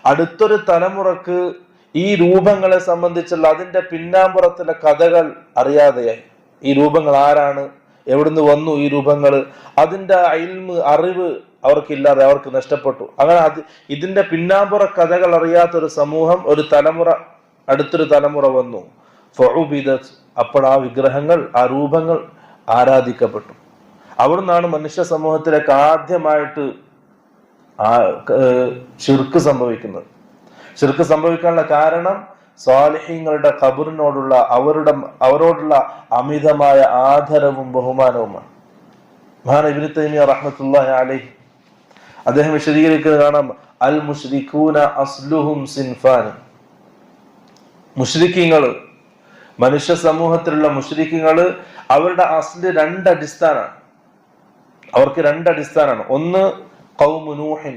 അടുത്തൊരു തലമുറക്ക് ഈ രൂപങ്ങളെ സംബന്ധിച്ചുള്ള അതിന്റെ പിന്നാമ്പുറത്തിലെ കഥകൾ അറിയാതെയായി. ഈ രൂപങ്ങൾ ആരാണ്, എവിടുന്ന് വന്നു ഈ രൂപങ്ങൾ, അതിന്റെ അറിവ് അവർക്കില്ലാതെ, അവർക്ക് നഷ്ടപ്പെട്ടു. അങ്ങനെ ഇതിന്റെ പിന്നാമ്പുറ കഥകൾ അറിയാത്തൊരു സമൂഹം, ഒരു തലമുറ, അടുത്തൊരു തലമുറ വന്നു. ഫഉബിദത്, അപ്പോൾ ആ വിഗ്രഹങ്ങൾ, ആ രൂപങ്ങൾ ആരാധിക്കപ്പെട്ടു. അവിടുന്നാണ് മനുഷ്യ സമൂഹത്തിലേക്ക് ആദ്യമായിട്ട് ശിർക്ക് സംഭവിക്കുന്നത്. ശിർക്ക് സംഭവിക്കാനുള്ള കാരണം സ്വാലിഹീങ്ങളുടെ ഖബറിനോടുള്ള അവരോടുള്ള അമിതമായ ആദരവും ബഹുമാനവുമാണ്. മഹാൻ ഇബ്നു തൈമിയ്യ റഹ്മത്തുള്ളാഹി അലൈഹി അദ്ദേഹം വിശദീകരിക്കുന്നത് കാണാം, അൽ മുശ്രികൂന അസ്ലുഹും സിൻഫാൻ. മുശ്രിക്കീങ്ങൾ, മനുഷ്യ സമൂഹത്തിലുള്ള മുശ്രിക്കീങ്ങൾ, അവരുടെ അസ്ല് രണ്ടടിസ്ഥാനമാണ്. അവർക്ക് രണ്ടടിസ്ഥാനമാണ്. ഒന്ന് ഖൗമു നൂഹിൻ,